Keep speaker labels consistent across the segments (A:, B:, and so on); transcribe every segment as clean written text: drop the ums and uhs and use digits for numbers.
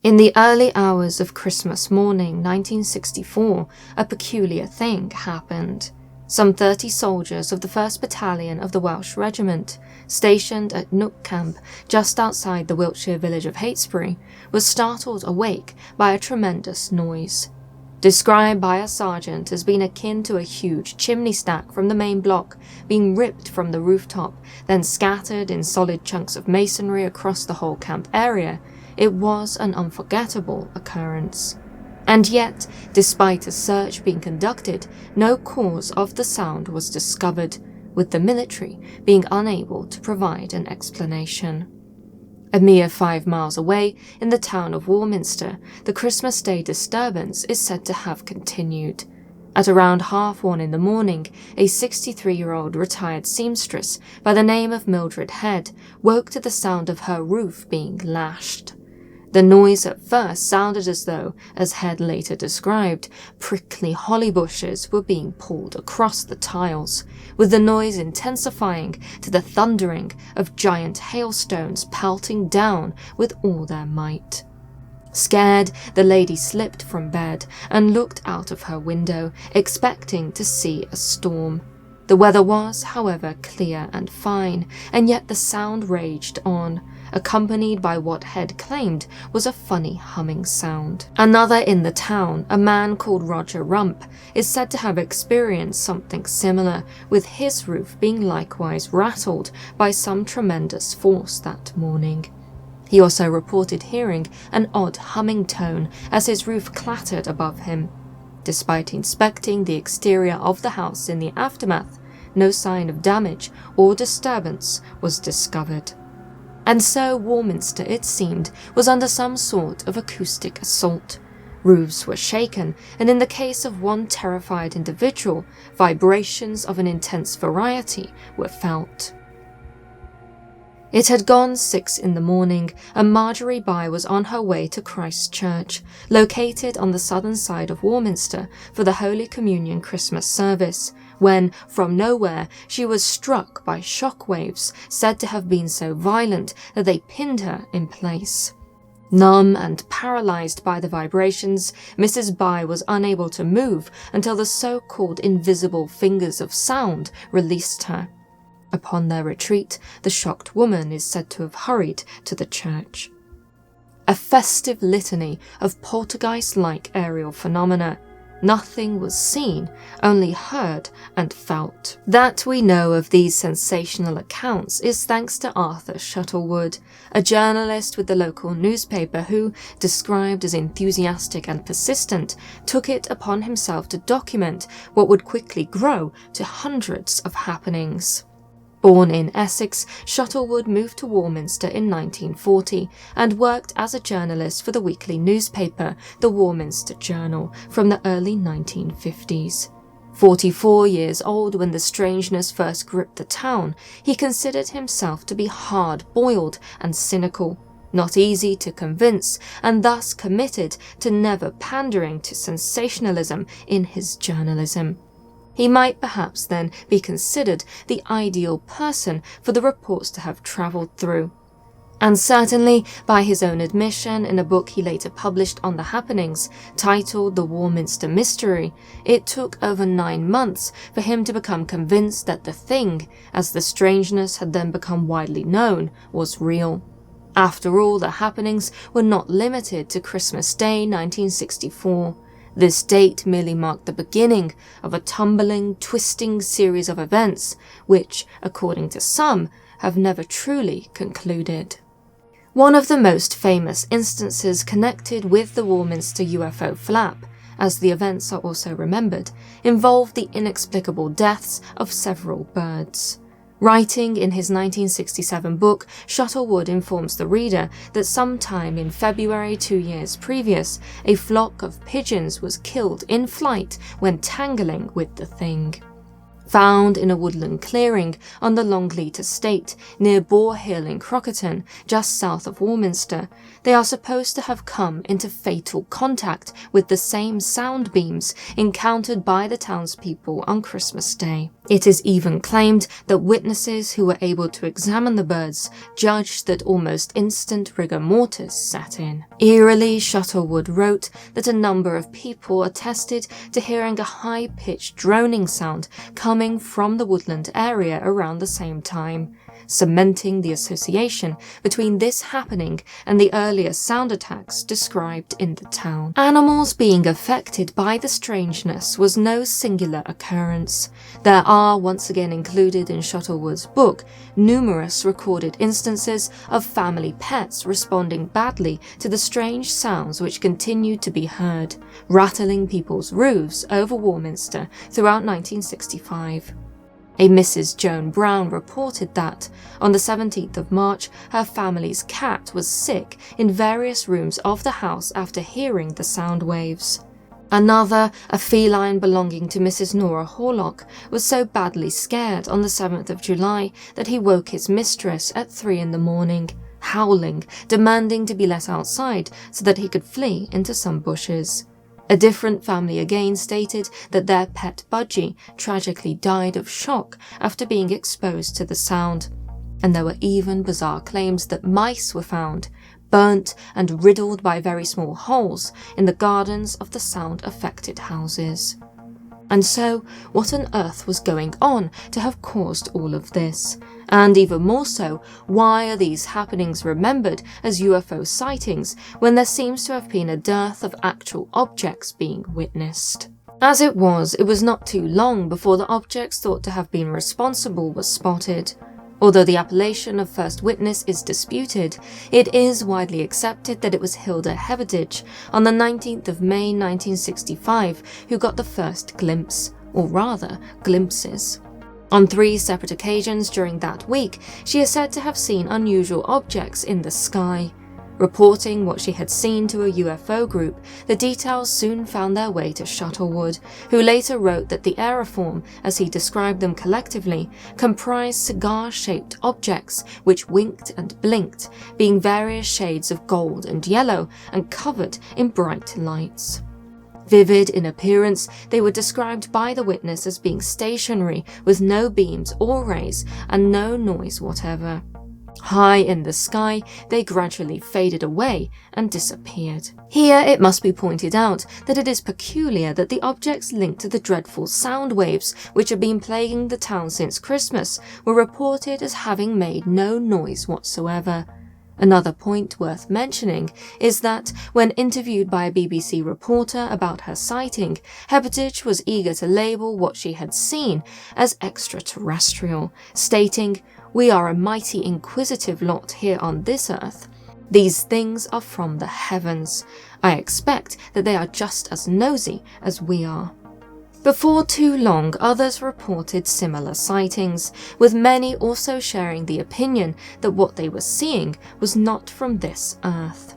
A: In the early hours of Christmas morning 1964, a peculiar thing happened. Some 30 soldiers of the 1st Battalion of the Welsh Regiment, stationed at Nook Camp just outside the Wiltshire village of Heytesbury, were startled awake by a tremendous noise. Described by a sergeant as being akin to a huge chimney stack from the main block being ripped from the rooftop, then scattered in solid chunks of masonry across the whole camp area, it was an unforgettable occurrence. And yet, despite a search being conducted, no cause of the sound was discovered, with the military being unable to provide an explanation. A mere 5 miles away, in the town of Warminster, the Christmas Day disturbance is said to have continued. At around 1:30 in the morning, a 63-year-old retired seamstress by the name of Mildred Head woke to the sound of her roof being lashed. The noise at first sounded as though, as Head later described, prickly holly bushes were being pulled across the tiles, with the noise intensifying to the thundering of giant hailstones pelting down with all their might. Scared, the lady slipped from bed and looked out of her window, expecting to see a storm. The weather was, however, clear and fine, and yet the sound raged on, accompanied by what Head claimed was a funny humming sound. Another in the town, a man called Roger Rump, is said to have experienced something similar, with his roof being likewise rattled by some tremendous force that morning. He also reported hearing an odd humming tone as his roof clattered above him. Despite inspecting the exterior of the house in the aftermath, no sign of damage or disturbance was discovered. And so Warminster, it seemed, was under some sort of acoustic assault. Roofs were shaken, and in the case of one terrified individual, vibrations of an intense variety were felt. It had gone 6 in the morning, and Marjorie Bye was on her way to Christ Church, located on the southern side of Warminster, for the Holy Communion Christmas service, when, from nowhere, she was struck by shock waves said to have been so violent that they pinned her in place. Numb and paralysed by the vibrations, Mrs. Bye was unable to move until the so-called invisible fingers of sound released her. Upon their retreat, the shocked woman is said to have hurried to the church. A festive litany of poltergeist-like aerial phenomena. Nothing was seen, only heard and felt. That we know of these sensational accounts is thanks to Arthur Shuttlewood, a journalist with the local newspaper who, described as enthusiastic and persistent, took it upon himself to document what would quickly grow to hundreds of happenings. Born in Essex, Shuttlewood moved to Warminster in 1940 and worked as a journalist for the weekly newspaper, the Warminster Journal, from the early 1950s. 44 years old when the strangeness first gripped the town, he considered himself to be hard-boiled and cynical, not easy to convince, and thus committed to never pandering to sensationalism in his journalism. He might perhaps then be considered the ideal person for the reports to have travelled through. And certainly, by his own admission in a book he later published on the happenings, titled The Warminster Mystery, it took over 9 months for him to become convinced that the thing, as the strangeness had then become widely known, was real. After all, the happenings were not limited to Christmas Day 1964. This date merely marked the beginning of a tumbling, twisting series of events which, according to some, have never truly concluded. One of the most famous instances connected with the Warminster UFO Flap, as the events are also remembered, involved the inexplicable deaths of several birds. Writing in his 1967 book, Shuttlewood informs the reader that sometime in February 2 years previous, a flock of pigeons was killed in flight when tangling with the thing. Found in a woodland clearing on the Longleat estate near Boar Hill in Crockerton, just south of Warminster, they are supposed to have come into fatal contact with the same sound beams encountered by the townspeople on Christmas Day. It is even claimed that witnesses who were able to examine the birds judged that almost instant rigor mortis set in. Eerily, Shuttlewood wrote that a number of people attested to hearing a high-pitched droning sound coming from the woodland area around the same time, cementing the association between this happening and the earlier sound attacks described in the town. Animals being affected by the strangeness was no singular occurrence. There are, once again included in Shuttlewood's book, numerous recorded instances of family pets responding badly to the strange sounds which continued to be heard, rattling people's roofs over Warminster throughout 1965. A Mrs. Joan Brown reported that, on the 17th of March, her family's cat was sick in various rooms of the house after hearing the sound waves. Another, a feline belonging to Mrs. Nora Horlock, was so badly scared on the 7th of July that he woke his mistress at 3 in the morning, howling, demanding to be let outside so that he could flee into some bushes. A different family again stated that their pet Budgie tragically died of shock after being exposed to the sound, and there were even bizarre claims that mice were found, burnt and riddled by very small holes in the gardens of the sound-affected houses. And so, what on earth was going on to have caused all of this? And even more so, why are these happenings remembered as UFO sightings when there seems to have been a dearth of actual objects being witnessed? As it was not too long before the objects thought to have been responsible were spotted. Although the appellation of first witness is disputed, it is widely accepted that it was Hilda Hevetage on the 19th of May 1965 who got the first glimpse, or rather, glimpses. On 3 separate occasions during that week, she is said to have seen unusual objects in the sky. Reporting what she had seen to a UFO group, the details soon found their way to Shuttlewood, who later wrote that the aeriform, as he described them collectively, comprised cigar-shaped objects which winked and blinked, being various shades of gold and yellow and covered in bright lights. Vivid in appearance, they were described by the witness as being stationary with no beams or rays and no noise whatever. High in the sky, they gradually faded away and disappeared. Here it must be pointed out that it is peculiar that the objects linked to the dreadful sound waves which had been plaguing the town since Christmas were reported as having made no noise whatsoever. Another point worth mentioning is that, when interviewed by a BBC reporter about her sighting, Hevetage was eager to label what she had seen as extraterrestrial, stating, "We are a mighty inquisitive lot here on this earth. These things are from the heavens. I expect that they are just as nosy as we are." Before too long, others reported similar sightings, with many also sharing the opinion that what they were seeing was not from this earth.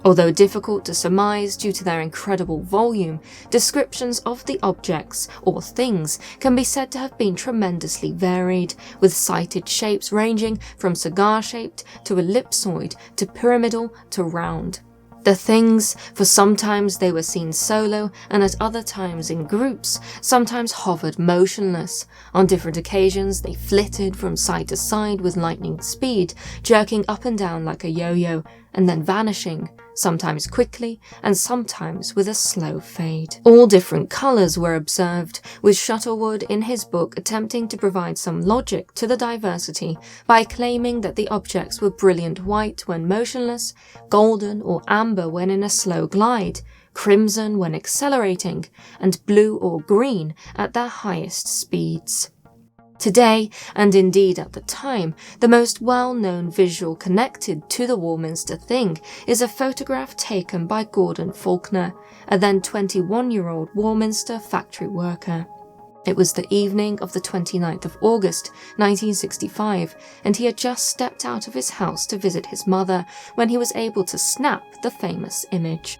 A: Although difficult to surmise due to their incredible volume, descriptions of the objects, or things, can be said to have been tremendously varied, with sighted shapes ranging from cigar-shaped to ellipsoid to pyramidal to round. The things, for sometimes they were seen solo and at other times in groups, sometimes hovered motionless. On different occasions they flitted from side to side with lightning speed, jerking up and down like a yo-yo, and then vanishing, sometimes quickly and sometimes with a slow fade. All different colours were observed, with Shuttlewood in his book attempting to provide some logic to the diversity by claiming that the objects were brilliant white when motionless, golden or amber when in a slow glide, crimson when accelerating, and blue or green at their highest speeds. Today, and indeed at the time, the most well-known visual connected to the Warminster Thing is a photograph taken by Gordon Faulkner, a then 21-year-old Warminster factory worker. It was the evening of the 29th of August, 1965, and he had just stepped out of his house to visit his mother when he was able to snap the famous image.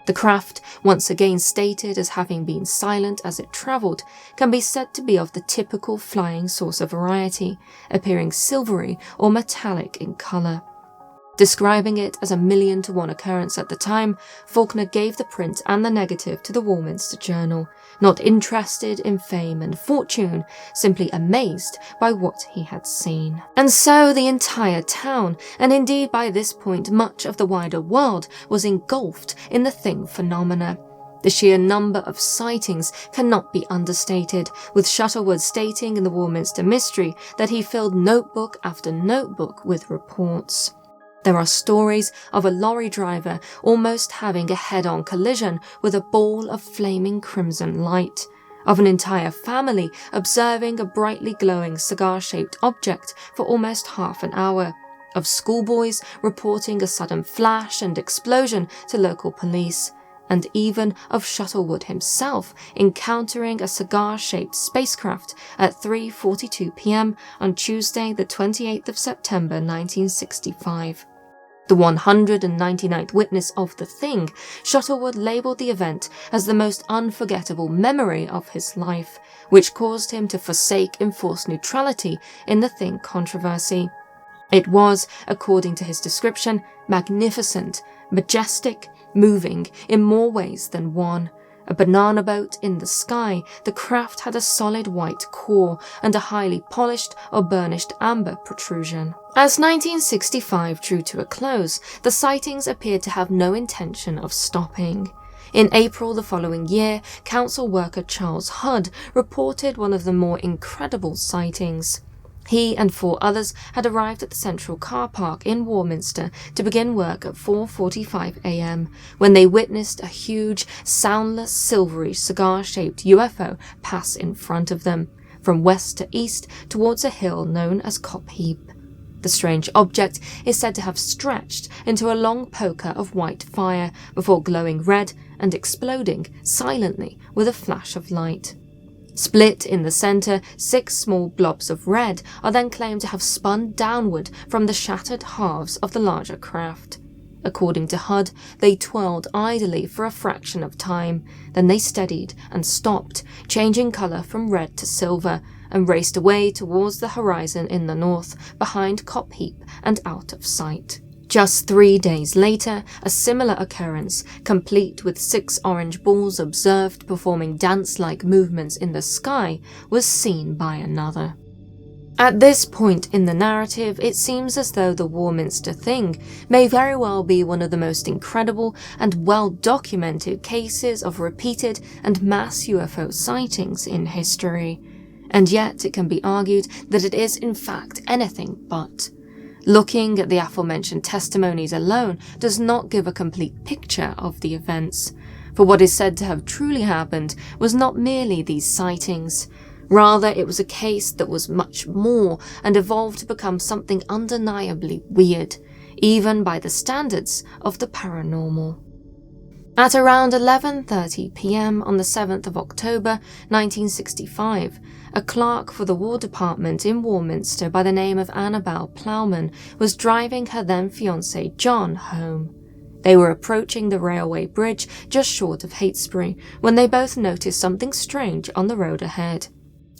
A: The craft, once again stated as having been silent as it travelled, can be said to be of the typical flying saucer variety, appearing silvery or metallic in colour. Describing it as a 1,000,000-to-1 occurrence at the time, Faulkner gave the print and the negative to the Warminster Journal, not interested in fame and fortune, simply amazed by what he had seen. And so the entire town, and indeed by this point much of the wider world, was engulfed in the Thing phenomena. The sheer number of sightings cannot be understated, with Shuttleworth stating in the Warminster Mystery that he filled notebook after notebook with reports. There are stories of a lorry driver almost having a head-on collision with a ball of flaming crimson light, of an entire family observing a brightly glowing cigar-shaped object for almost half an hour, of schoolboys reporting a sudden flash and explosion to local police, and even of Shuttleworth himself encountering a cigar-shaped spacecraft at 3:42 p.m. on Tuesday the 28th of September 1965. The 199th witness of the Thing, Shuttleworth labelled the event as the most unforgettable memory of his life, which caused him to forsake enforced neutrality in the Thing controversy. It was, according to his description, magnificent, majestic, moving in more ways than one. A banana boat in the sky, the craft had a solid white core and a highly polished or burnished amber protrusion. As 1965 drew to a close, the sightings appeared to have no intention of stopping. In April the following year, council worker Charles Hudd reported one of the more incredible sightings. He and 4 others had arrived at the central car park in Warminster to begin work at 4:45 a.m. when they witnessed a huge, soundless, silvery, cigar-shaped UFO pass in front of them, from west to east towards a hill known as Cop Heap. The strange object is said to have stretched into a long poker of white fire before glowing red and exploding silently with a flash of light. Split in the centre, 6 small blobs of red are then claimed to have spun downward from the shattered halves of the larger craft. According to Hudd, they twirled idly for a fraction of time, then they steadied and stopped, changing colour from red to silver, and raced away towards the horizon in the north, behind Cop Heap and out of sight. Just 3 days later, a similar occurrence, complete with 6 orange balls observed performing dance-like movements in the sky, was seen by another. At this point in the narrative, it seems as though the Warminster Thing may very well be one of the most incredible and well-documented cases of repeated and mass UFO sightings in history. And yet it can be argued that it is in fact anything but. Looking at the aforementioned testimonies alone does not give a complete picture of the events, for what is said to have truly happened was not merely these sightings. Rather, it was a case that was much more and evolved to become something undeniably weird, even by the standards of the paranormal. At around 11:30 p.m. on the 7th of October 1965, a clerk for the War Department in Warminster by the name of Annabelle Plowman was driving her then-fiancé John home. They were approaching the railway bridge just short of Heytesbury when they both noticed something strange on the road ahead.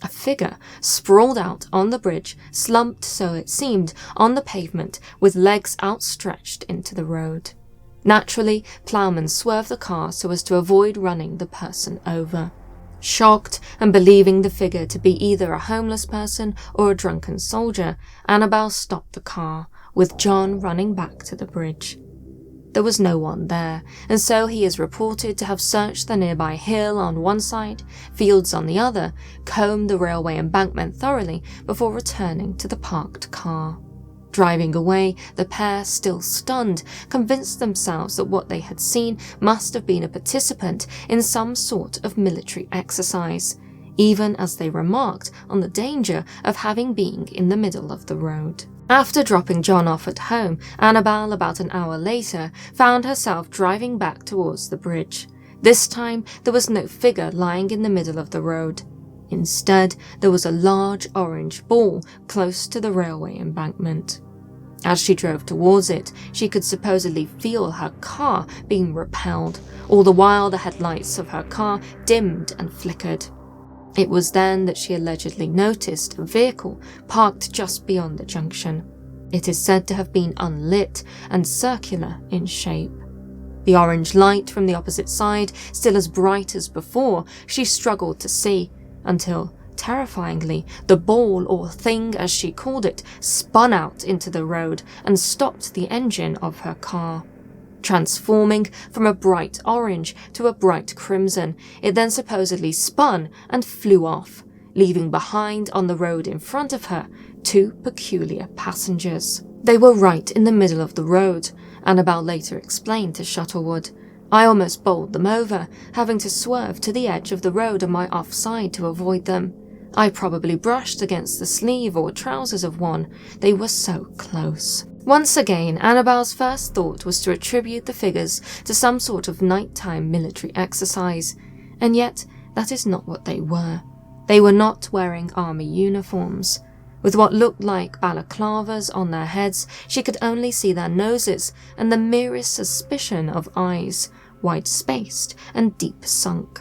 A: A figure sprawled out on the bridge, slumped, so it seemed, on the pavement, with legs outstretched into the road. Naturally, Plowman swerved the car so as to avoid running the person over. Shocked and believing the figure to be either a homeless person or a drunken soldier, Annabelle stopped the car, with John running back to the bridge. There was no one there, and so he is reported to have searched the nearby hill on one side, fields on the other, combed the railway embankment thoroughly before returning to the parked car. Driving away, the pair, still stunned, convinced themselves that what they had seen must have been a participant in some sort of military exercise, even as they remarked on the danger of having been in the middle of the road. After dropping John off at home, Annabelle, about an hour later, found herself driving back towards the bridge. This time, there was no figure lying in the middle of the road. Instead, there was a large orange ball close to the railway embankment. As she drove towards it, she could supposedly feel her car being repelled, all the while the headlights of her car dimmed and flickered. It was then that she allegedly noticed a vehicle parked just beyond the junction. It is said to have been unlit and circular in shape. The orange light from the opposite side, still as bright as before, she struggled to see, until, terrifyingly, the ball, or thing as she called it, spun out into the road and stopped the engine of her car. Transforming from a bright orange to a bright crimson, it then supposedly spun and flew off, leaving behind on the road in front of her 2 peculiar passengers. They were right in the middle of the road, Annabelle later explained to Shuttlewood. I almost bowled them over, having to swerve to the edge of the road on my offside to avoid them. I probably brushed against the sleeve or trousers of one. They were so close. Once again, Annabelle's first thought was to attribute the figures to some sort of nighttime military exercise, and yet that is not what they were. They were not wearing army uniforms. With what looked like balaclavas on their heads, she could only see their noses and the merest suspicion of eyes, wide-spaced and deep-sunk.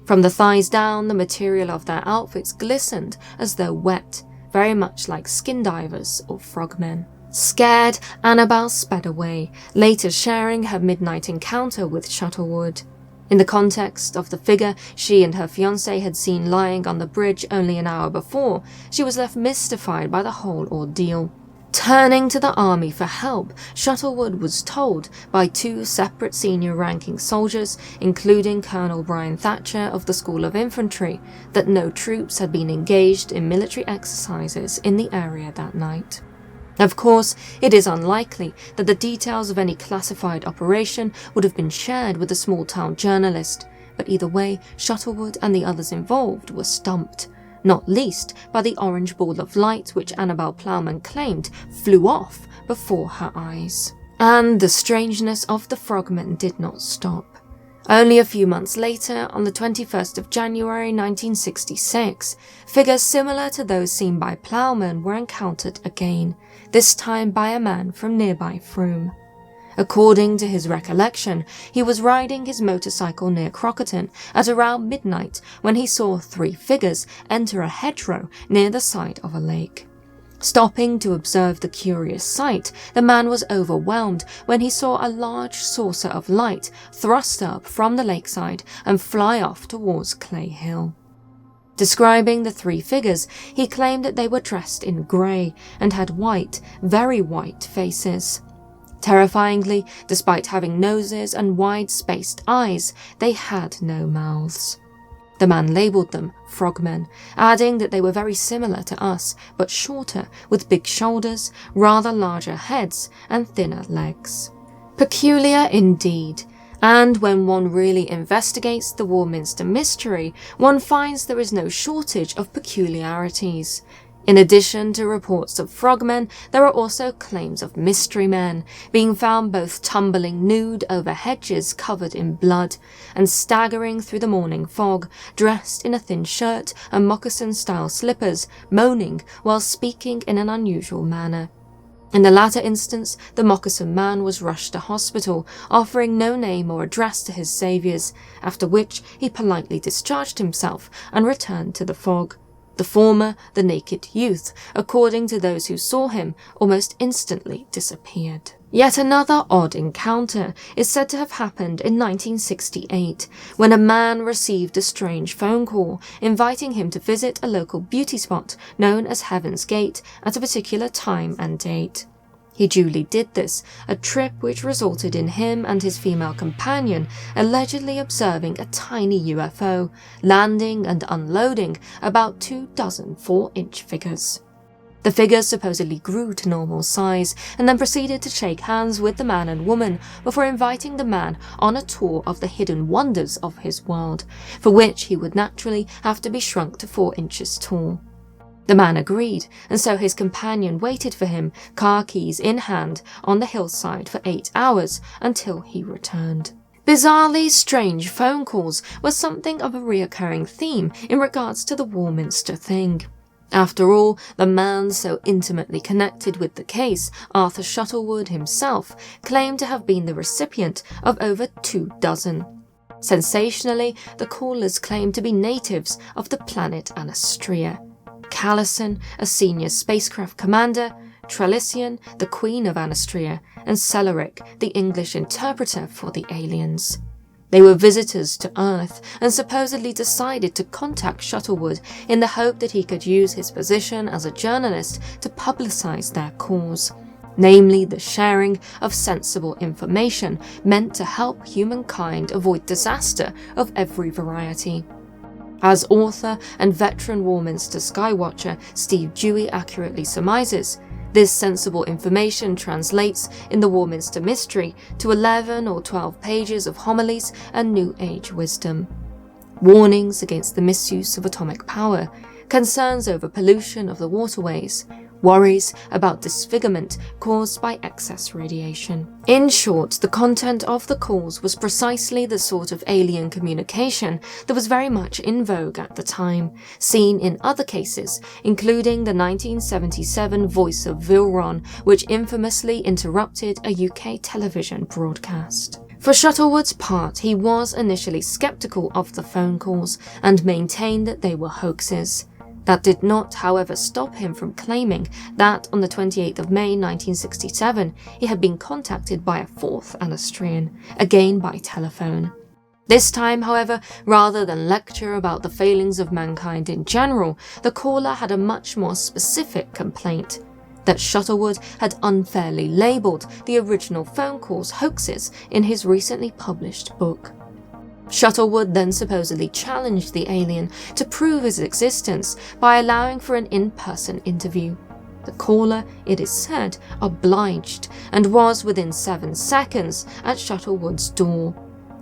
A: From the thighs down, the material of their outfits glistened as though wet, very much like skin divers or frogmen. Scared, Annabelle sped away, later sharing her midnight encounter with Shuttlewood. In the context of the figure she and her fiancé had seen lying on the bridge only an hour before, she was left mystified by the whole ordeal. Turning to the army for help, Shuttlewood was told by 2 separate senior-ranking soldiers, including Colonel Brian Thatcher of the School of Infantry, that no troops had been engaged in military exercises in the area that night. Of course, it is unlikely that the details of any classified operation would have been shared with a small-town journalist, but either way, Shuttlewood and the others involved were stumped, not least by the orange ball of light which Annabelle Plowman claimed flew off before her eyes. And the strangeness of the frogmen did not stop. Only a few months later, on the 21st of January 1966, figures similar to those seen by Plowman were encountered again, this time by a man from nearby Frome. According to his recollection, he was riding his motorcycle near Crockerton at around midnight when he saw 3 figures enter a hedgerow near the side of a lake. Stopping to observe the curious sight, the man was overwhelmed when he saw a large saucer of light thrust up from the lakeside and fly off towards Clay Hill. Describing the 3 figures, he claimed that they were dressed in grey and had white, very white faces. Terrifyingly, despite having noses and wide-spaced eyes, they had no mouths. The man labelled them frogmen, adding that they were very similar to us, but shorter, with big shoulders, rather larger heads, and thinner legs. Peculiar indeed, and when one really investigates the Warminster mystery, one finds there is no shortage of peculiarities. In addition to reports of frogmen, there are also claims of mystery men, being found both tumbling nude over hedges covered in blood, and staggering through the morning fog, dressed in a thin shirt and moccasin-style slippers, moaning while speaking in an unusual manner. In the latter instance, the moccasin man was rushed to hospital, offering no name or address to his saviours, after which he politely discharged himself and returned to the fog. The former, the naked youth, according to those who saw him, almost instantly disappeared. Yet another odd encounter is said to have happened in 1968, when a man received a strange phone call inviting him to visit a local beauty spot known as Heaven's Gate at a particular time and date. He duly did this, a trip which resulted in him and his female companion allegedly observing a tiny UFO, landing and unloading about 24 4-inch figures. The figures supposedly grew to normal size and then proceeded to shake hands with the man and woman before inviting the man on a tour of the hidden wonders of his world, for which he would naturally have to be shrunk to 4 inches tall. The man agreed, and so his companion waited for him, car keys in hand, on the hillside for 8 hours until he returned. Bizarrely strange phone calls were something of a reoccurring theme in regards to the Warminster Thing. After all, the man so intimately connected with the case, Arthur Shuttleworth himself, claimed to have been the recipient of over 24. Sensationally, the callers claimed to be natives of the planet Anastrea. Callison, a senior spacecraft commander, Trelician, the Queen of Anastrea, and Celeric, the English interpreter for the aliens. They were visitors to Earth and supposedly decided to contact Shuttleworth in the hope that he could use his position as a journalist to publicize their cause, namely the sharing of sensible information meant to help humankind avoid disaster of every variety. As author and veteran Warminster skywatcher Steve Dewey accurately surmises, this sensible information translates in the Warminster Mystery to 11 or 12 pages of homilies and New Age wisdom. Warnings against the misuse of atomic power, concerns over pollution of the waterways, worries about disfigurement caused by excess radiation. In short, the content of the calls was precisely the sort of alien communication that was very much in vogue at the time, seen in other cases, including the 1977 Voice of Vilron, which infamously interrupted a UK television broadcast. For Shuttleworth's part, he was initially skeptical of the phone calls and maintained that they were hoaxes. That did not, however, stop him from claiming that on the 28th of May 1967 he had been contacted by a fourth Anastrian, again by telephone. This time, however, rather than lecture about the failings of mankind in general, the caller had a much more specific complaint: that Shuttleworth had unfairly labelled the original phone calls hoaxes in his recently published book. Shuttleworth then supposedly challenged the alien to prove his existence by allowing for an in-person interview. The caller, it is said, obliged and was within 7 seconds at Shuttleworth's door.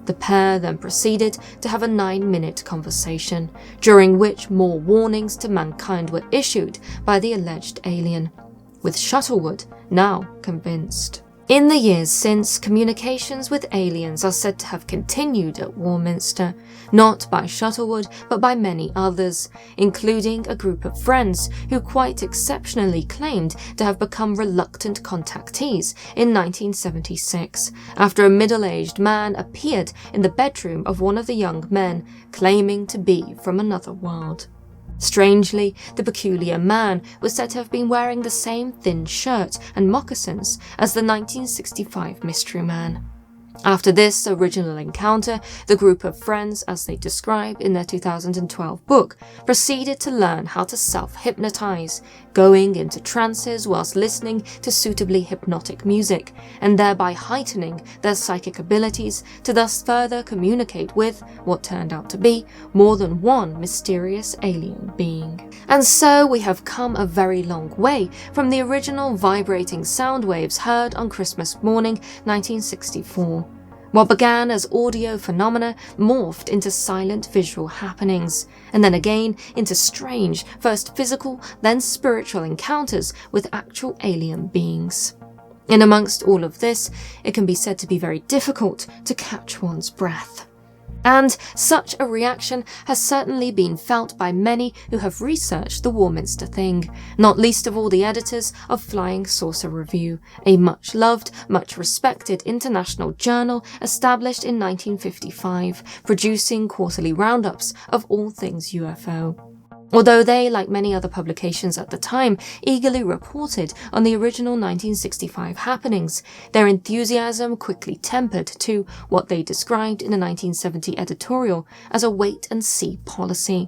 A: The pair then proceeded to have a 9-minute conversation, during which more warnings to mankind were issued by the alleged alien, with Shuttleworth now convinced. In the years since, communications with aliens are said to have continued at Warminster, not by Shuttleworth but by many others, including a group of friends who quite exceptionally claimed to have become reluctant contactees in 1976, after a middle-aged man appeared in the bedroom of one of the young men, claiming to be from another world. Strangely, the peculiar man was said to have been wearing the same thin shirt and moccasins as the 1965 Mystery Man. After this original encounter, the group of friends, as they describe in their 2012 book, proceeded to learn how to self-hypnotize, going into trances whilst listening to suitably hypnotic music, and thereby heightening their psychic abilities to thus further communicate with what turned out to be more than one mysterious alien being. And so we have come a very long way from the original vibrating sound waves heard on Christmas morning 1964. What began as audio phenomena morphed into silent visual happenings, and then again into strange, first physical, then spiritual encounters with actual alien beings. In amongst all of this, it can be said to be very difficult to catch one's breath. And such a reaction has certainly been felt by many who have researched the Warminster Thing, not least of all the editors of Flying Saucer Review, a much-loved, much-respected international journal established in 1955, producing quarterly roundups of all things UFO. Although they, like many other publications at the time, eagerly reported on the original 1965 happenings, their enthusiasm quickly tempered to what they described in a 1970 editorial as a wait-and-see policy.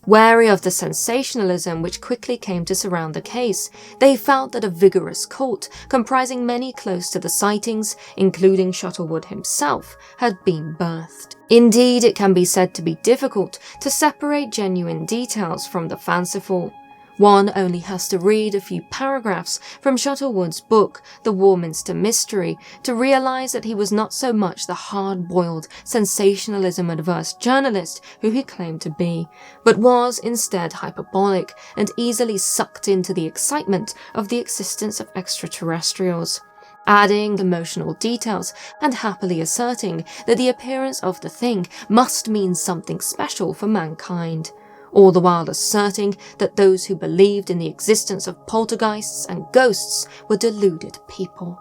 A: Wary of the sensationalism which quickly came to surround the case, they felt that a vigorous cult, comprising many close to the sightings, including Shuttleworth himself, had been birthed. Indeed, it can be said to be difficult to separate genuine details from the fanciful. One only has to read a few paragraphs from Shuttleworth's book, The Warminster Mystery, to realise that he was not so much the hard-boiled, sensationalism-adverse journalist who he claimed to be, but was instead hyperbolic and easily sucked into the excitement of the existence of extraterrestrials, adding emotional details and happily asserting that the appearance of the thing must mean something special for mankind. all the while asserting that those who believed in the existence of poltergeists and ghosts were deluded people.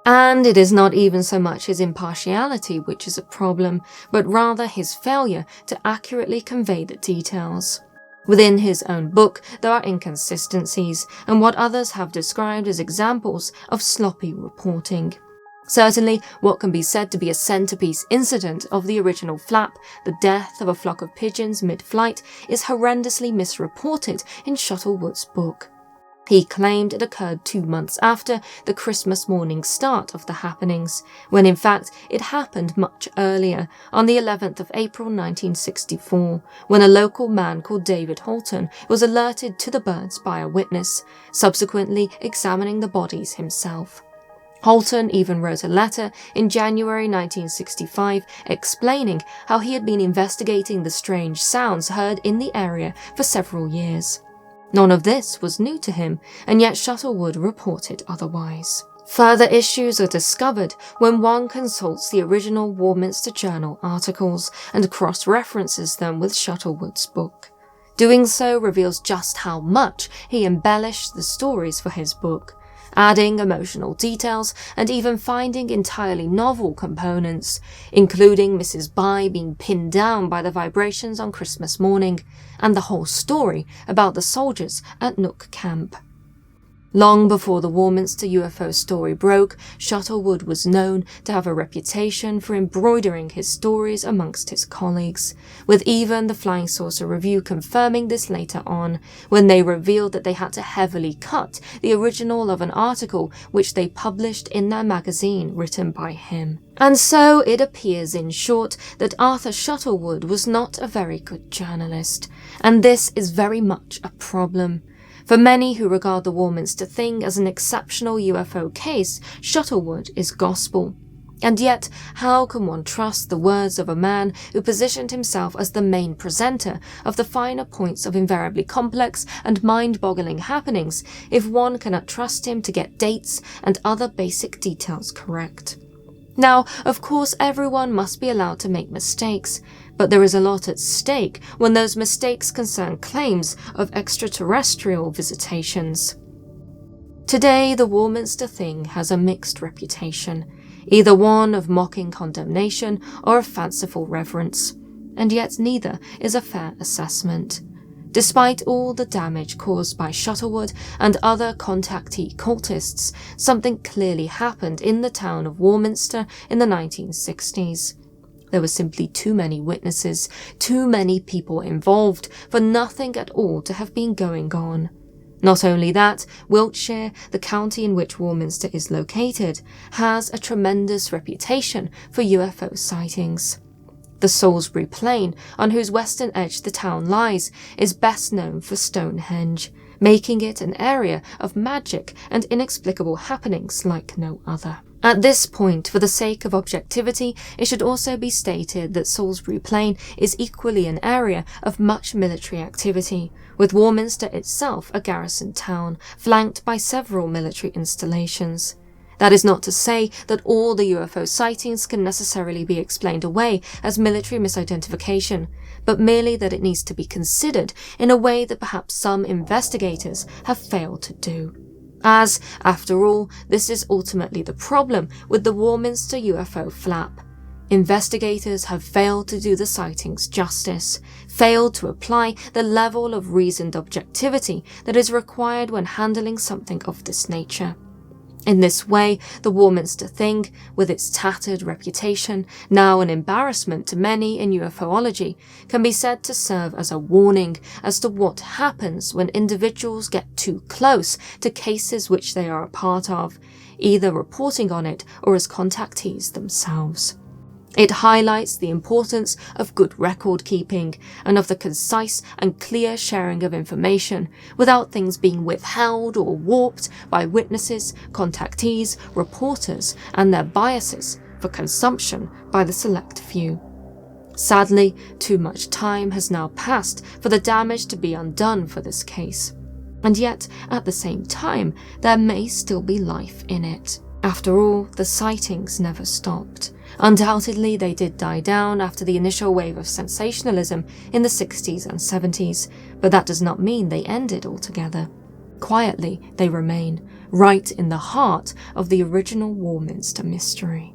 A: And it is not even so much his impartiality which is a problem, but rather his failure to accurately convey the details. Within his own book, there are inconsistencies and what others have described as examples of sloppy reporting. Certainly, what can be said to be a centerpiece incident of the original flap, the death of a flock of pigeons mid-flight, is horrendously misreported in Shuttlewood's book. He claimed it occurred 2 months after the Christmas morning start of the happenings, when in fact it happened much earlier, on the 11th of April 1964, when a local man called David Holton was alerted to the birds by a witness, subsequently examining the bodies himself. Holton even wrote a letter in January 1965 explaining how he had been investigating the strange sounds heard in the area for several years. None of this was new to him, and yet Shuttlewood reported otherwise. Further issues are discovered when one consults the original Warminster Journal articles and cross-references them with Shuttlewood's book. Doing so reveals just how much he embellished the stories for his book, adding emotional details and even finding entirely novel components, including Mrs. Bye being pinned down by the vibrations on Christmas morning, and the whole story about the soldiers at Nook Camp. Long before the Warminster UFO story broke, Shuttlewood was known to have a reputation for embroidering his stories amongst his colleagues, with even the Flying Saucer Review confirming this later on, when they revealed that they had to heavily cut the original of an article which they published in their magazine written by him. And so it appears, in short, that Arthur Shuttlewood was not a very good journalist, and this is very much a problem. For many who regard the Warminster Thing as an exceptional UFO case, Shuttlewood is gospel. And yet, how can one trust the words of a man who positioned himself as the main presenter of the finer points of invariably complex and mind-boggling happenings if one cannot trust him to get dates and other basic details correct? Now, of course, everyone must be allowed to make mistakes, but there is a lot at stake when those mistakes concern claims of extraterrestrial visitations. Today, the Warminster Thing has a mixed reputation, either one of mocking condemnation or of fanciful reverence, and yet neither is a fair assessment. Despite all the damage caused by Shuttlewood and other contactee cultists, something clearly happened in the town of Warminster in the 1960s. There were simply too many witnesses, too many people involved, for nothing at all to have been going on. Not only that, Wiltshire, the county in which Warminster is located, has a tremendous reputation for UFO sightings. The Salisbury Plain, on whose western edge the town lies, is best known for Stonehenge, making it an area of magic and inexplicable happenings like no other. At this point, for the sake of objectivity, it should also be stated that Salisbury Plain is equally an area of much military activity, with Warminster itself a garrison town, flanked by several military installations. That is not to say that all the UFO sightings can necessarily be explained away as military misidentification, but merely that it needs to be considered in a way that perhaps some investigators have failed to do. As, after all, this is ultimately the problem with the Warminster UFO Flap. Investigators have failed to do the sightings justice, failed to apply the level of reasoned objectivity that is required when handling something of this nature. In this way, the Warminster Thing, with its tattered reputation, now an embarrassment to many in ufology, can be said to serve as a warning as to what happens when individuals get too close to cases which they are a part of, either reporting on it or as contactees themselves. It highlights the importance of good record keeping and of the concise and clear sharing of information without things being withheld or warped by witnesses, contactees, reporters, and their biases for consumption by the select few. Sadly, too much time has now passed for the damage to be undone for this case. And yet, at the same time, there may still be life in it. After all, the sightings never stopped, Undoubtedly, they did die down after the initial wave of sensationalism in the 60s and 70s, but that does not mean they ended altogether. Quietly, they remain, right in the heart of the original Warminster mystery.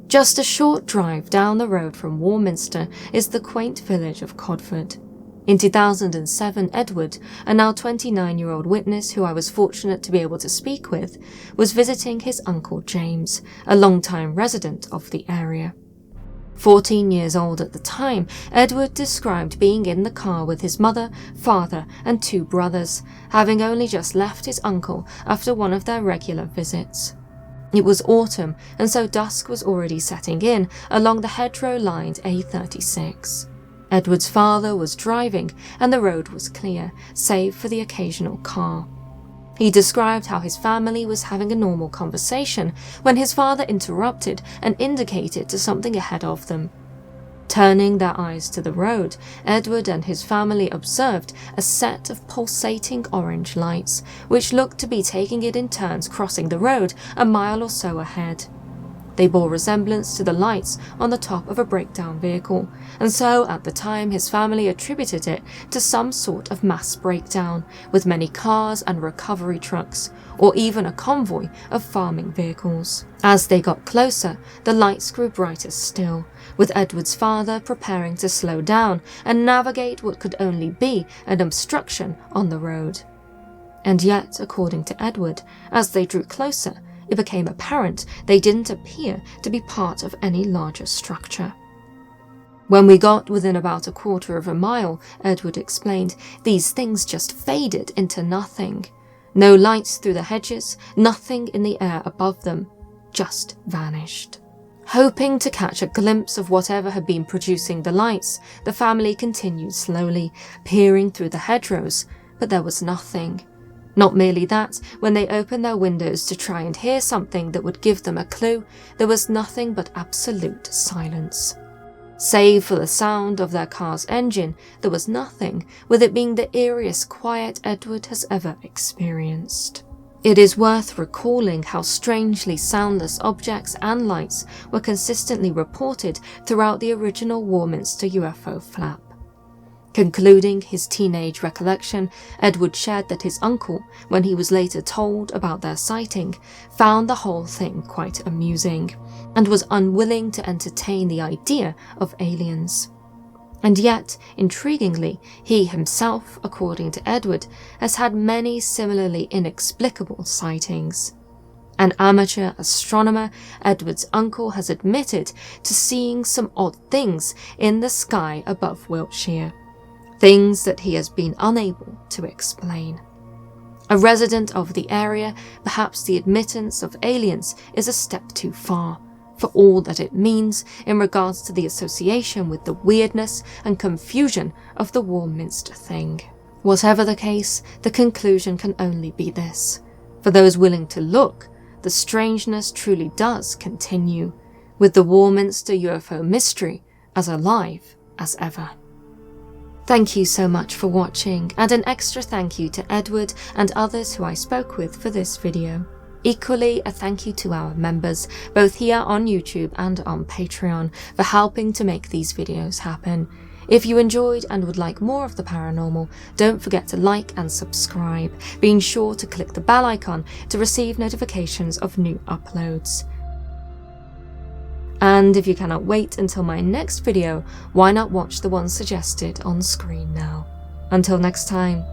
A: Just a short drive down the road from Warminster is the quaint village of Codford. In 2007, Edward, a now 29-year-old witness who I was fortunate to be able to speak with, was visiting his uncle James, a long-time resident of the area. 14 years old at the time, Edward described being in the car with his mother, father, and 2 brothers, having only just left his uncle after one of their regular visits. It was autumn, and so dusk was already setting in along the hedgerow-lined A36. Edward's father was driving, and the road was clear, save for the occasional car. He described how his family was having a normal conversation when his father interrupted and indicated to something ahead of them. Turning their eyes to the road, Edward and his family observed a set of pulsating orange lights, which looked to be taking it in turns crossing the road a mile or so ahead. They bore resemblance to the lights on the top of a breakdown vehicle, and so at the time his family attributed it to some sort of mass breakdown, with many cars and recovery trucks, or even a convoy of farming vehicles. As they got closer, the lights grew brighter still, with Edward's father preparing to slow down and navigate what could only be an obstruction on the road. And yet, according to Edward, as they drew closer, it became apparent they didn't appear to be part of any larger structure. When we got within about a quarter of a mile, Edward explained, these things just faded into nothing. No lights through the hedges, nothing in the air above them, just vanished. Hoping to catch a glimpse of whatever had been producing the lights, the family continued slowly, peering through the hedgerows, but there was nothing. Not merely that, when they opened their windows to try and hear something that would give them a clue, there was nothing but absolute silence. Save for the sound of their car's engine, there was nothing, with it being the eeriest quiet Edward has ever experienced. It is worth recalling how strangely soundless objects and lights were consistently reported throughout the original Warminster UFO Flap. Concluding his teenage recollection, Edward shared that his uncle, when he was later told about their sighting, found the whole thing quite amusing, and was unwilling to entertain the idea of aliens. And yet, intriguingly, he himself, according to Edward, has had many similarly inexplicable sightings. An amateur astronomer, Edward's uncle has admitted to seeing some odd things in the sky above Wiltshire. Things that he has been unable to explain. A resident of the area, perhaps the admittance of aliens is a step too far, for all that it means in regards to the association with the weirdness and confusion of the Warminster Thing. Whatever the case, the conclusion can only be this. For those willing to look, the strangeness truly does continue, with the Warminster UFO mystery as alive as ever. Thank you so much for watching, and an extra thank you to Edward and others who I spoke with for this video. Equally, a thank you to our members, both here on YouTube and on Patreon, for helping to make these videos happen. If you enjoyed and would like more of the paranormal, don't forget to like and subscribe, being sure to click the bell icon to receive notifications of new uploads. And if you cannot wait until my next video, why not watch the one suggested on screen now? Until next time.